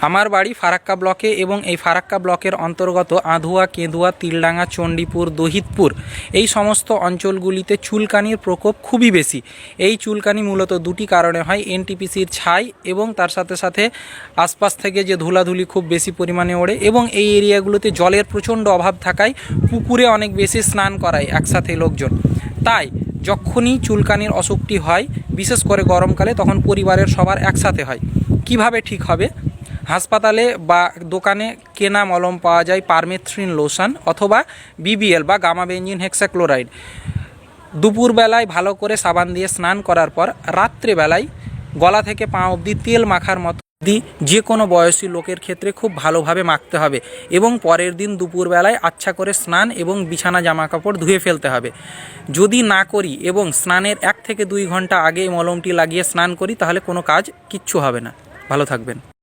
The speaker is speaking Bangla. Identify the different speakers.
Speaker 1: আমার বাড়ি ফারাক্কা ব্লকে এবং এই ফারাক্কা ব্লকের অন্তর্গত আধুয়া, কেঁদুয়া, তিলডাঙ্গা, চণ্ডীপুর, দহিতপুর এই সমস্ত অঞ্চলগুলিতে চুলকানির প্রকোপ খুবই বেশি। এই চুলকানি মূলত দুটি কারণে হয়, এনটিপিসির ছাই এবং তার সাথে সাথে আশপাশ থেকে যে ধুলাধুলি খুব বেশি পরিমাণে ওড়ে, এবং এই এরিয়াগুলোতে জলের প্রচণ্ড অভাব থাকায় পুকুরে অনেক বেশি স্নান করায় একসাথে লোকজন। তাই যখনই চুলকানির অসুখটি হয়, বিশেষ করে গরমকালে, তখন পরিবারের সবার একসাথে হয়। কিভাবে ঠিক হবে? হাসপাতালে বা দোকানে কেনা মলম পাওয়া যায় পারমেথ্রিন লোশন অথবা বিবিএল বা গামা বেঞ্জিন হেক্সাক্লোরাইড। দুপুরবেলায় ভালো করে সাবান দিয়ে স্নান করার পর রাত্রেবেলায় গলা থেকে পা অবধি তেল মাখার মতো যে কোনো বয়সী লোকের ক্ষেত্রে খুব ভালোভাবে মাখতে হবে, এবং পরের দিন দুপুরবেলায় আচ্ছা করে স্নান এবং বিছানা জামাকাপড় ধুয়ে ফেলতে হবে। যদি না করি এবং স্নানের 1 থেকে 2 ঘন্টা আগে মলমটি লাগিয়ে স্নান করি, তাহলে কোনো কাজ কিচ্ছু হবে না। ভালো থাকবেন।